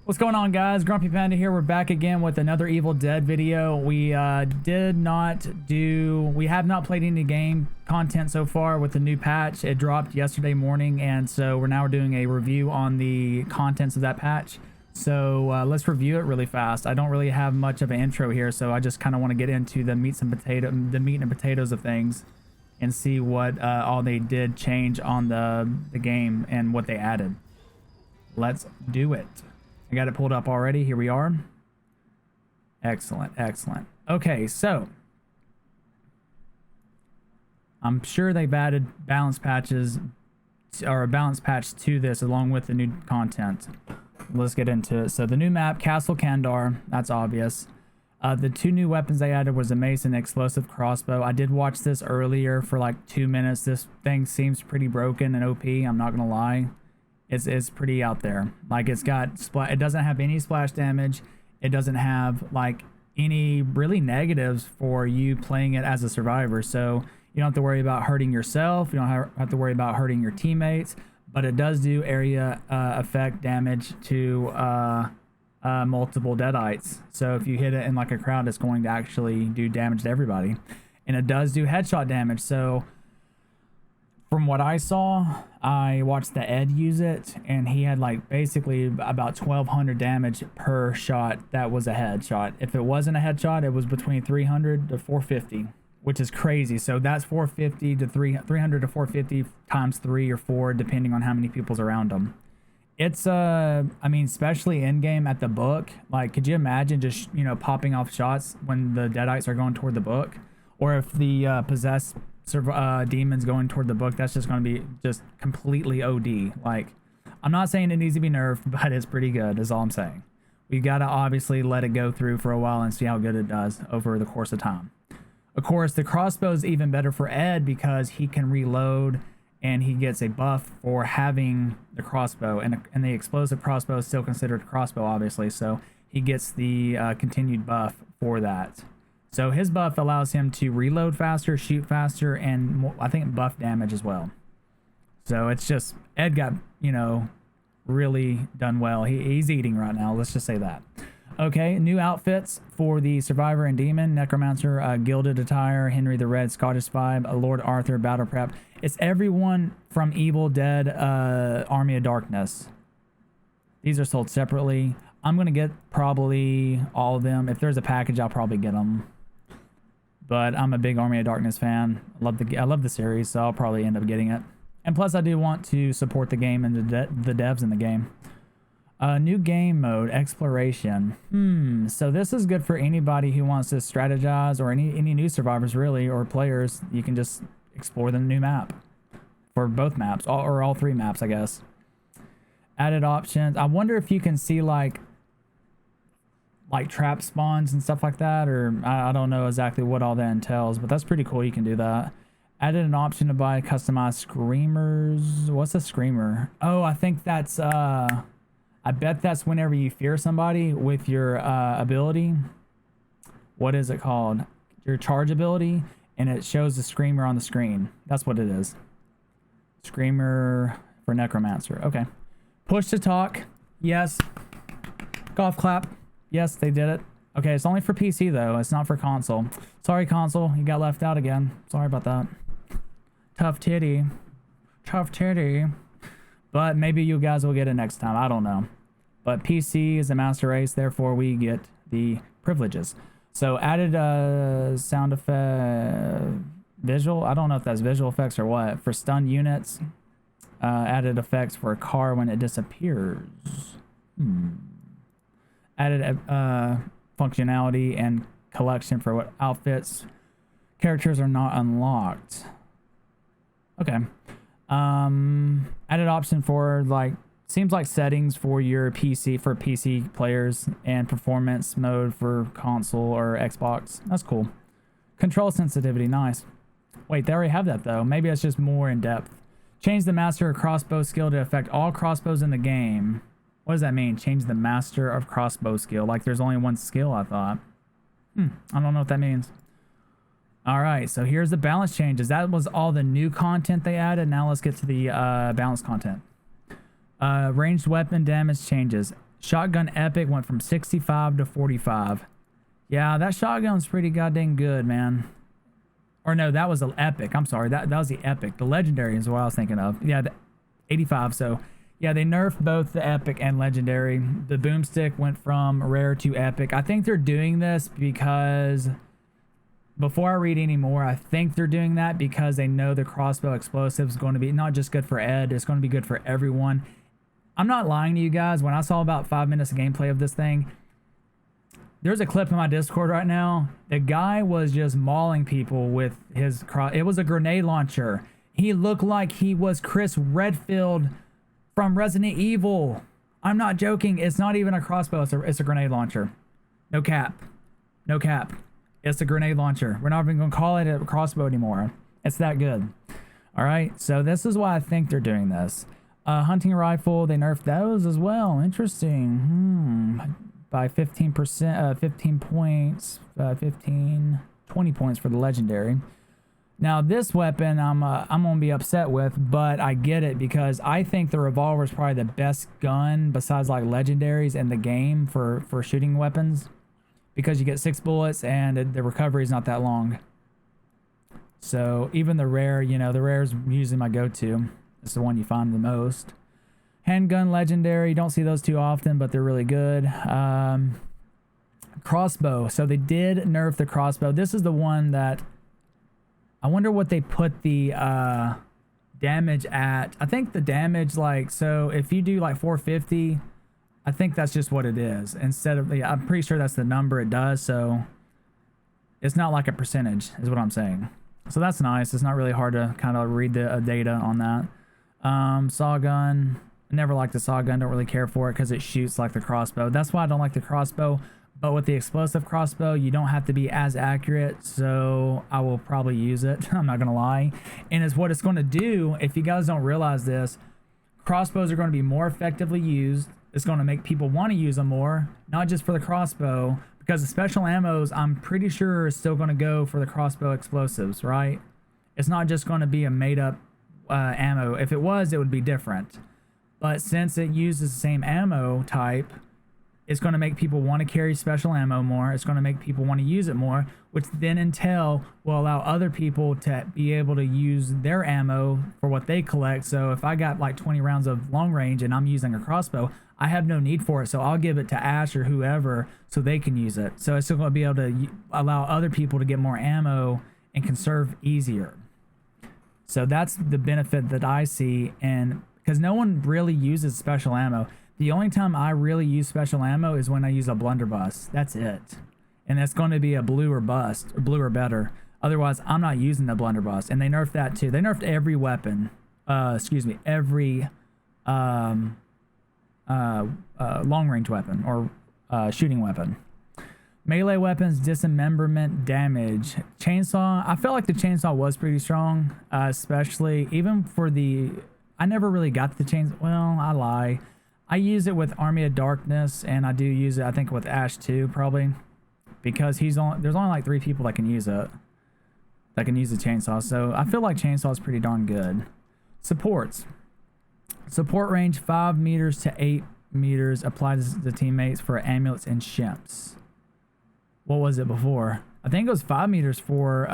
What's going on, guys? Grumpy Panda here. We're back again with another Evil Dead video. We have not played any game content so far with the new patch. It dropped yesterday morning, and so we're now doing a review on the contents of that patch. So let's review it really fast. I don't really have much of an intro here, so I just kind of want to get into the meat and potatoes of things and see what all they did change on the game and what they added. Let's do it. I got it pulled up already. Here we are. Excellent, excellent. Okay, so I'm sure they've added balance patches or a balance patch to this along with the new content. Let's get into it. So the new map, Castle Kandar, that's obvious. The two new weapons they added was a mace and explosive crossbow. I did watch this earlier for like 2 minutes. This thing seems pretty broken and OP, I'm not gonna lie. It's pretty out there. Like, it doesn't have any splash damage. It doesn't have like any really negatives for you playing it as a survivor. So you don't have to worry about hurting yourself. You don't have to worry about hurting your teammates. But it does do area effect damage to multiple deadites. So if you hit it in like a crowd, it's going to actually do damage to everybody. And it does do headshot damage. So from what I saw, I watched the Ed use it, and he had like basically about 1200 damage per shot that was a headshot. If it wasn't a headshot, it was between 300 to 450, which is crazy. So that's 450 to 300 to 450 times 3 or 4, depending on how many people's around them. It's I mean, especially in game at the book, like, could you imagine just, you know, popping off shots when the deadites are going toward the book? Or if the possessed demons going toward the book, that's just going to be just completely OD. Like, I'm not saying it needs to be nerfed, but it's pretty good is all I'm saying. We got to obviously let it go through for a while and see how good it does over the course of time. Of course, the crossbow is even better for Ed because he can reload and he gets a buff for having the crossbow, and the explosive crossbow is still considered a crossbow, obviously, so he gets the continued buff for that. So his buff allows him to reload faster, shoot faster, and more, I think buff damage as well. So it's just, Ed got, you know, really done well. He's eating right now, let's just say that. Okay, new outfits for the Survivor and Demon, Necromancer, Gilded Attire, Henry the Red, Scottish Vibe, Lord Arthur, Battle Prep. It's everyone from Evil Dead, Army of Darkness. These are sold separately. I'm going to get probably all of them. If there's a package, I'll probably get them. But I'm a big Army of Darkness fan. I love the series, so I'll probably end up getting it. And plus, I do want to support the game and the devs in the game. New game mode, Exploration. So this is good for anybody who wants to strategize, or any new survivors, really, or players. You can just explore the new map. For both maps, or all 3 maps, I guess. Added options. I wonder if you can see like trap spawns and stuff like that, or I don't know exactly what all that entails, but that's pretty cool. You can do that. Added an option to buy customized screamers. What's a screamer? Oh, I think that's I bet that's whenever you fear somebody with your ability. What is it called? Your charge ability, and it shows the screamer on the screen. That's what it is. Screamer for Necromancer. Okay. Push to talk. Yes. Golf clap. Yes, they did it. Okay, it's only for PC, though. It's not for console. Sorry, console. You got left out again. Sorry about that. Tough titty. Tough titty. But maybe you guys will get it next time. I don't know. But PC is the master race, therefore we get the privileges. So added sound effect... visual? I don't know if that's visual effects or what. For stun units. Added effects for a car when it disappears. Added functionality and collection for what outfits. Characters are not unlocked. Okay. Added option for like, seems like settings for your PC, for PC players, and performance mode for console or Xbox. That's cool. Control sensitivity, nice. Wait, they already have that though. Maybe that's just more in depth. Change the master of crossbow skill to affect all crossbows in the game. What does that mean? Change the master of crossbow skill. Like there's only one skill, I thought. I don't know what that means. All right, so here's the balance changes. That was all the new content they added. Now let's get to the balance content. Ranged weapon damage changes. Shotgun epic went from 65 to 45. Yeah, that shotgun's pretty goddamn good, man. Or no, that was the epic. I'm sorry. That was the epic. The legendary is what I was thinking of. Yeah, the 85. So, yeah, they nerfed both the epic and legendary. The boomstick went from rare to epic. I think they're doing this because, before I read any more, I think they're doing that because they know the crossbow explosive is going to be not just good for Ed, it's going to be good for everyone. I'm not lying to you guys. When I saw about 5 minutes of gameplay of this thing, there's a clip in my Discord right now. The guy was just mauling people with his it was a grenade launcher. He looked like he was Chris Redfield from Resident Evil. I'm not joking. It's not even a crossbow. It's a grenade launcher. No cap. No cap. It's a grenade launcher. We're not even going to call it a crossbow anymore. It's that good. All right. So this is why I think they're doing this. Hunting rifle, they nerfed those as well. Interesting. By 15%, 15 points, 20 points for the legendary. Now this weapon I'm gonna be upset with, but I get it because I think the revolver is probably the best gun besides like legendaries in the game for shooting weapons, because you get 6 bullets and the recovery is not that long. So even the rare, you know, the rare is usually my go-to. It's the one you find the most. Handgun legendary, you don't see those too often, but they're really good. Crossbow. So they did nerf the crossbow. This is the one that I wonder what they put the damage at. I think the damage, like, so if you do like 450, I think that's just what it is. Instead of, I'm pretty sure that's the number it does. So it's not like a percentage is what I'm saying. So that's nice. It's not really hard to kind of read the data on that. Saw gun. I never liked the saw gun. Don't really care for it because it shoots like the crossbow. That's why I don't like the crossbow. But with the explosive crossbow, you don't have to be as accurate, so I will probably use it. I'm not gonna lie. And it's what it's going to do. If you guys don't realize this, crossbows are going to be more effectively used. It's going to make people want to use them more, not just for the crossbow, because the special ammos, I'm pretty sure, is still going to go for the crossbow explosives, right? It's not just going to be a made-up ammo. If it was, it would be different. But since it uses the same ammo type, it's going to make people want to carry special ammo more. It's going to make people want to use it more, which then Intel will allow other people to be able to use their ammo for what they collect. So if I got like 20 rounds of long range and I'm using a crossbow, I have no need for it. So I'll give it to Ash or whoever so they can use it. So it's still going to be able to allow other people to get more ammo and conserve easier. So that's the benefit that I see, and because no one really uses special ammo. The only time I really use special ammo is when I use a blunderbuss. That's it. And that's going to be a blue or bust, or blue or better. Otherwise, I'm not using the blunderbuss. And they nerfed that too. They nerfed every weapon. Every long range weapon or shooting weapon. Melee weapons, dismemberment, damage. Chainsaw, I felt like the chainsaw was pretty strong, especially even for the... I never really got the chainsaw. Well, I lie. I use it with Army of Darkness, and I do use it, I think, with Ash too, probably. Because there's only like 3 people that can use it. That can use the chainsaw. So I feel like chainsaw is pretty darn good. Supports. Support range 5 meters to 8 meters applies to teammates for amulets and shimps. What was it before? I think it was 5 meters for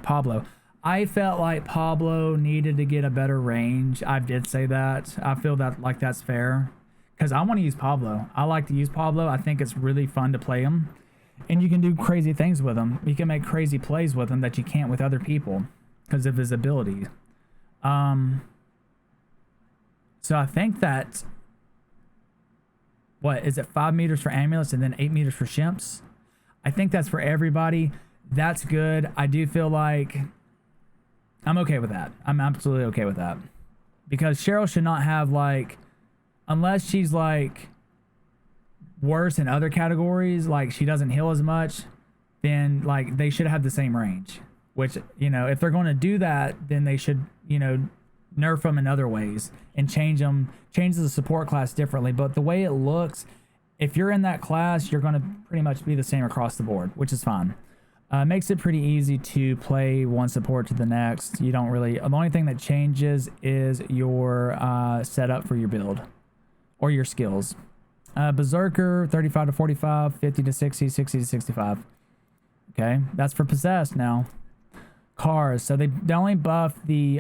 Pablo. I felt like Pablo needed to get a better range. I did say that. I feel that like that's fair because I want to use Pablo. I like to use Pablo. I think it's really fun to play him, and you can do crazy things with him. You can make crazy plays with him that you can't with other people because of his ability. So I think that, what is it, 5 meters for amulets and then 8 meters for shimps? I think that's for everybody. That's good. I do feel like I'm okay with that. I'm absolutely okay with that. Because Cheryl should not have, like, unless she's like worse in other categories, like she doesn't heal as much, then like they should have the same range. Which, you know, if they're going to do that, then they should, you know, nerf them in other ways and change the support class differently. But the way it looks, if you're in that class, you're going to pretty much be the same across the board, which is fine. Makes it pretty easy to play one support to the next. You don't really... The only thing that changes is your setup for your build or your skills. Berserker, 35 to 45, 50 to 60, 60 to 65. Okay, that's for possessed now. Cars, so they only buff the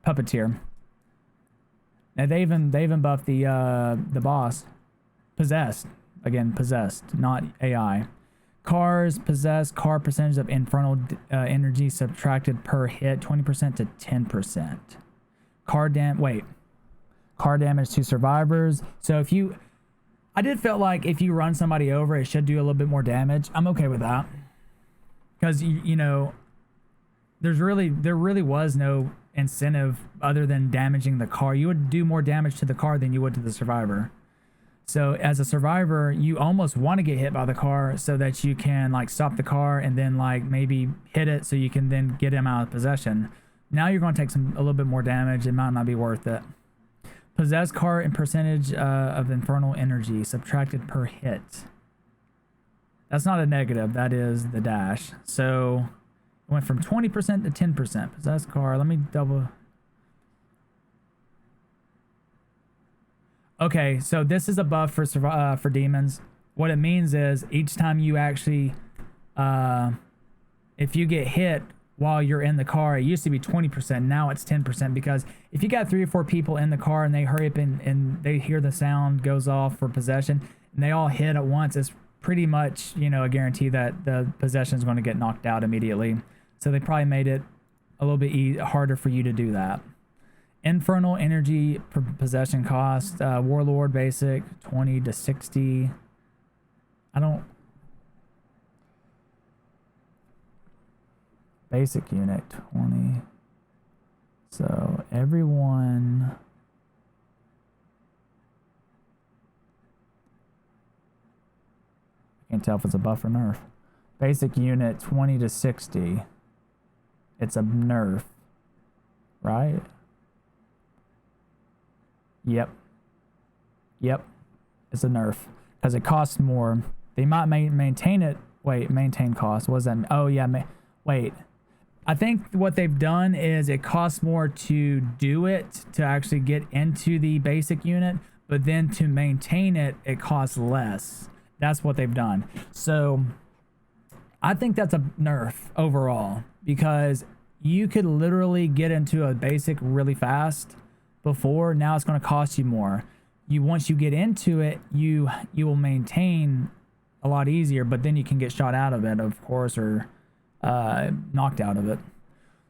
puppeteer. Now they even buffed the boss. Possessed. Again, possessed, not AI. Cars, possessed, car percentage of infernal energy subtracted per hit, 20% to 10%. Car damage to survivors. So if you, I did feel like if you run somebody over, it should do a little bit more damage. I'm okay with that. Because, you know, there really was no incentive other than damaging the car. You would do more damage to the car than you would to the survivor. So as a survivor, you almost want to get hit by the car so that you can like stop the car and then like maybe hit it so you can then get him out of possession. Now you're going to take a little bit more damage. It might not be worth it. Possessed car and percentage of infernal energy subtracted per hit. That's not a negative. That is the dash. So it went from 20% to 10%. Possessed car. Let me double. Okay, so this is a buff for demons. What it means is each time you actually, if you get hit while you're in the car, it used to be 20%. Now it's 10% because if you got 3 or 4 people in the car and they hurry up and they hear the sound goes off for possession and they all hit at once, it's pretty much, you know, a guarantee that the possession is going to get knocked out immediately. So they probably made it a little bit harder for you to do that. Infernal energy possession cost, Warlord basic 20 to 60. Basic unit 20. So everyone. I can't tell if it's a buff or nerf. Basic unit 20 to 60. It's a nerf, right? Yep. It's a nerf because it costs more. They might maintain it. Wait, maintain cost. What does that mean? Oh yeah. Wait. I think what they've done is it costs more to do it, to actually get into the basic unit, but then to maintain it, it costs less. That's what they've done. So I think that's a nerf overall because you could literally get into a basic really fast before. Now it's going to cost you more. Once you get into it, you will maintain a lot easier, but then you can get shot out of it, of course, or knocked out of it.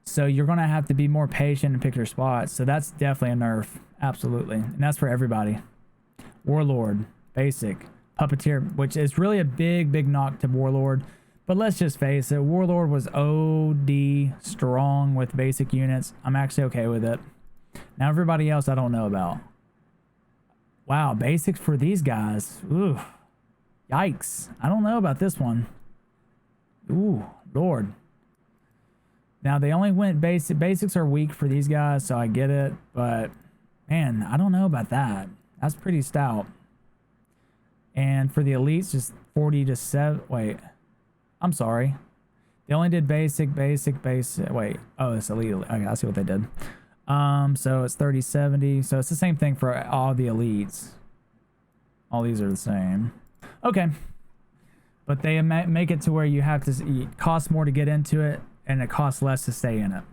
So you're going to have to be more patient and pick your spots. So that's definitely a nerf. Absolutely. And that's for everybody. Warlord, basic. Puppeteer, which is really a big knock to Warlord. But let's just face it, Warlord was OD strong with basic units. I'm actually okay with it. Now everybody else I don't know about. Wow, basics for these guys. Ooh, yikes. I don't know about this one. Ooh, Lord. Now they only went basic. Basics are weak for these guys, so I get it. But man, I don't know about that. That's pretty stout. And for the elites, just 40 to 7. Wait, I'm sorry. They only did basic. Wait, oh, it's elite. Okay, I see what they did. So it's 30, 70. So it's the same thing for all the elites. All these are the same. Okay. But they make it to where you have to, it costs more to get into it and it costs less to stay in it.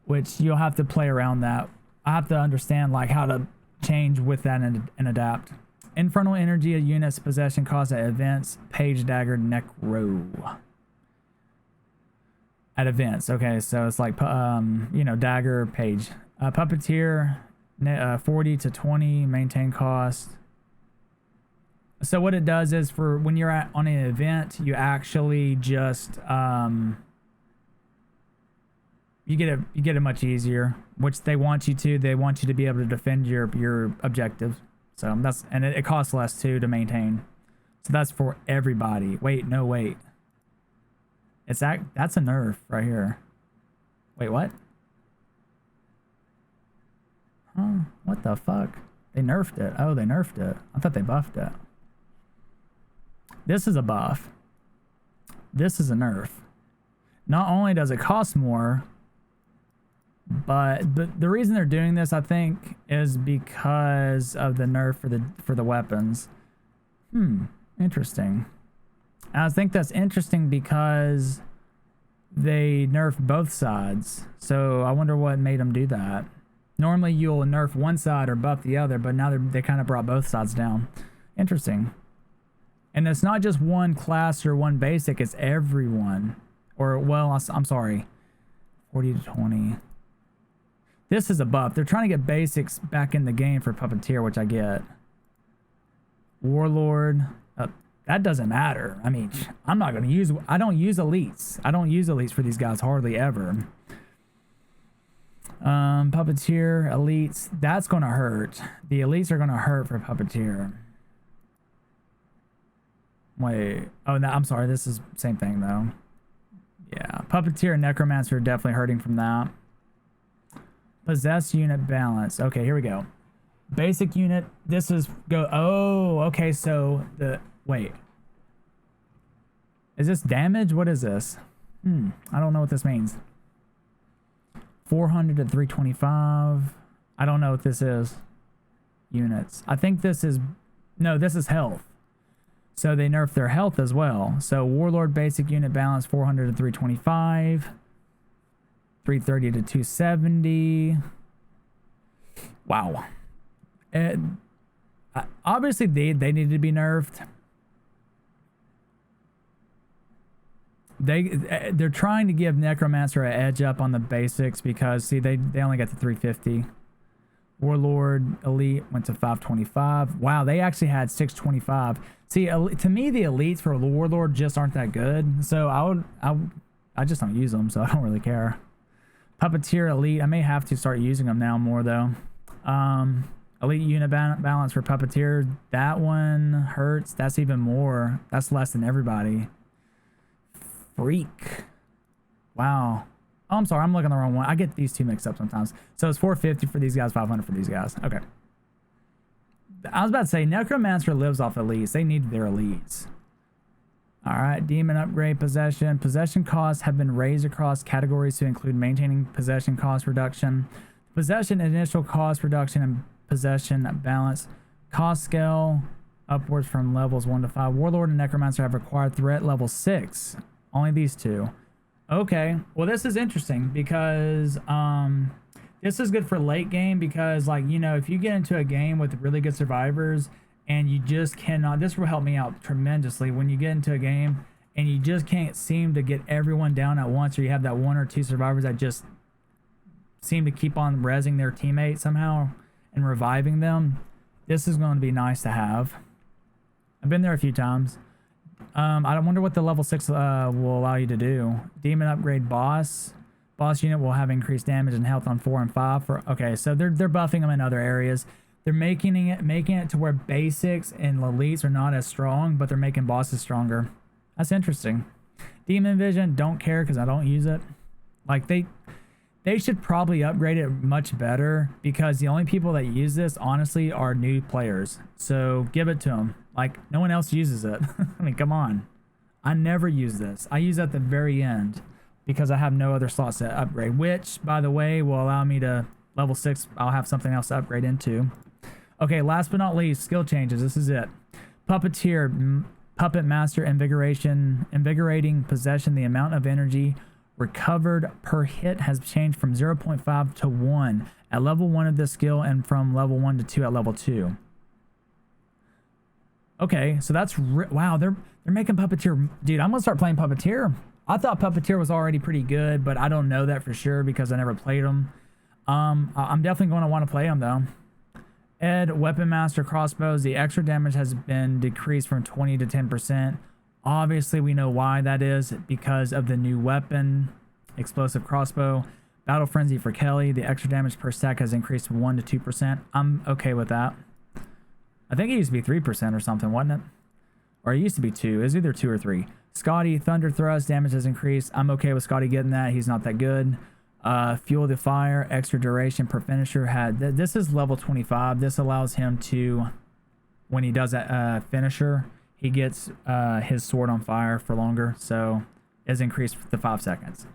Which you'll have to play around that. I have to understand like how to change with that and adapt. Infernal energy, a unit's possession cost at events, page, dagger, necro. At events, okay, so it's like, you know, dagger, page. Puppeteer, 40 to 20, maintain cost. So what it does is for when you're on an event, you actually just, you get it much easier, which they want you to. They want you to be able to defend your objectives. So and it costs less too to maintain. So that's for everybody. Wait. That's a nerf right here. Wait, what? Huh? What the fuck? They nerfed it. Oh, they nerfed it. I thought they buffed it. This is a buff. This is a nerf. Not only does it cost more, But the reason they're doing this, I think, is because of the nerf for the weapons. Interesting. And I think that's interesting because they nerf both sides. So I wonder what made them do that. Normally you'll nerf one side or buff the other, but now they kind of brought both sides down. Interesting. And it's not just one class or one basic, it's everyone. Or, well, I'm sorry. 40 to 20. This is a buff. They're trying to get basics back in the game for Puppeteer, which I get. Warlord. That doesn't matter. I mean, I'm not going to use... I don't use elites. I don't use elites for these guys hardly ever. Puppeteer, elites. That's going to hurt. The elites are going to hurt for Puppeteer. Wait. Oh, no, I'm sorry. This is same thing, though. Yeah. Puppeteer and Necromancer are definitely hurting from that. Possessed unit balance. Okay, here we go. Basic unit. This is... Oh, okay, so the... Wait. Is this damage? What is this? I don't know what this means. 400 to 325. I don't know what this is. Units. I think this is... No, this is health. So they nerf their health as well. So Warlord basic unit balance 400 to 325. 330 to 270. Wow. Obviously they need to be nerfed. They're trying to give Necromancer an edge up on the basics because see they only got to 350. Warlord Elite went to 525. Wow, they actually had 625. See, to me the elites for Warlord just aren't that good. So I just don't use them, so I don't really care. Puppeteer Elite, I may have to start using them now more though. Elite unit balance for Puppeteer, that one hurts. That's even more. That's less than everybody. Freak. Wow. Oh, I'm sorry. I'm looking at the wrong one. I get these two mixed up sometimes. So it's 450 for these guys, 500 for these guys. Okay. I was about to say, Necromancer lives off elites. They need their elites. All right. Demon upgrade possession. Possession costs have been raised across categories to include maintaining possession cost reduction, possession initial cost reduction, and possession balance. Cost scale upwards from levels 1 to 5. Warlord and Necromancer have required threat level 6. Only these two. Okay. Well, this is interesting because this is good for late game because, like, you know, if you get into a game with really good survivors and you just cannot, this will help me out tremendously when you get into a game and you just can't seem to get everyone down at once, or you have that one or two survivors that just seem to keep on rezzing their teammate somehow and reviving them. This is going to be nice to have. I've been there a few times. I wonder what the level 6 will allow you to do. Demon upgrade boss. Boss unit will have increased damage and health on 4 and 5. Okay, so they're buffing them in other areas. They're making it to where basics and elites are not as strong, but they're making bosses stronger. That's interesting. Demon vision, don't care because I don't use it. Like they should probably upgrade it much better because the only people that use this honestly are new players. So give it to them. Like, no one else uses it. I mean, come on. I never use this. I use it at the very end because I have no other slots to upgrade, which, by the way, will allow me to level 6. I'll have something else to upgrade into. Okay, last but not least, skill changes. This is it. Puppeteer, Puppet Master, invigorating possession. The amount of energy recovered per hit has changed from 0.5 to 1 at level 1 of this skill and from level 1 to 2 at level 2. Okay, so that's wow. They're making Puppeteer, dude. I'm gonna start playing Puppeteer. I thought Puppeteer was already pretty good, but I don't know that for sure because I never played him. I'm definitely going to want to play him though. Ed Weapon Master Crossbows. The extra damage has been decreased from 20 to 10%. Obviously, we know why that is because of the new weapon, Explosive Crossbow. Battle Frenzy for Kelly. The extra damage per stack has increased from 1 to 2%. I'm okay with that. I think it used to be 3% or something, wasn't it? Or it used to be 2. It was either 2 or 3. Scotty, Thunder Thrust, damage has increased. I'm okay with Scotty getting that. He's not that good. Fuel the Fire, extra duration per finisher. This is level 25. This allows him to, when he does that finisher, he gets his sword on fire for longer. So it's increased to 5 seconds.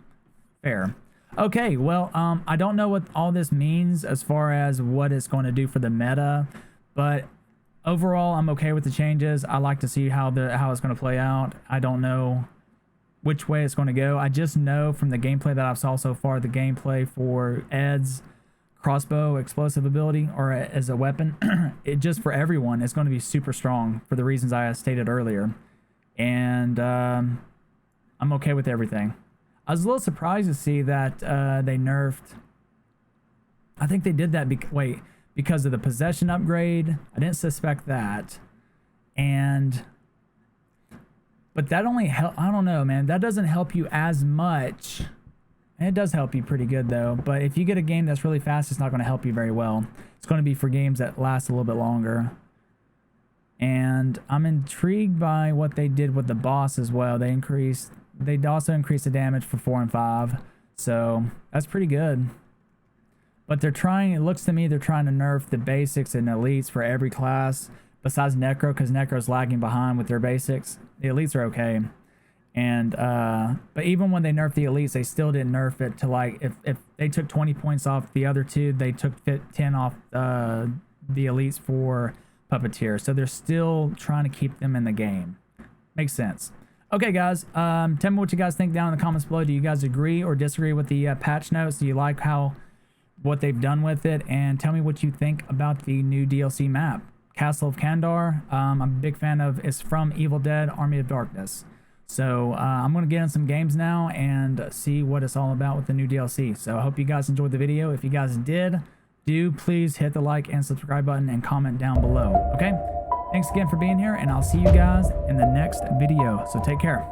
Fair. Okay, well, I don't know what all this means as far as what it's going to do for the meta, but overall, I'm okay with the changes. I like to see how it's going to play out. I don't know which way it's going to go. I just know from the gameplay that I've saw so far, the gameplay for Ed's crossbow explosive ability or as a weapon, it just for everyone, it's going to be super strong for the reasons I stated earlier. And I'm okay with everything. I was a little surprised to see that they nerfed. I think they did that because of the possession upgrade. I didn't suspect that. But that only help. I don't know, man. That doesn't help you as much. It does help you pretty good though. But if you get a game that's really fast, it's not going to help you very well. It's going to be for games that last a little bit longer. And I'm intrigued by what they did with the boss as well. They also increased the damage for 4 and 5. So that's pretty good. But it looks to me they're trying to nerf the basics and elites for every class besides Necro, because Necro's lagging behind with their basics. The elites are okay. And but even when they nerfed the elites, they still didn't nerf it to like if they took 20 points off the other two, they took 10 off the elites for Puppeteer. So they're still trying to keep them in the game. Makes sense. Okay, guys, tell me what you guys think down in the comments below. Do you guys agree or disagree with the patch notes? Do you like what they've done with it? And tell me what you think about the new DLC map, Castle of Kandar. I'm a big fan of. It's from Evil Dead: Army of Darkness. So I'm gonna get in some games now and see what it's all about with the new DLC. So I hope you guys enjoyed the video. If you guys did, do please hit the like and subscribe button and comment down below. Okay? Thanks again for being here, and I'll see you guys in the next video. So take care.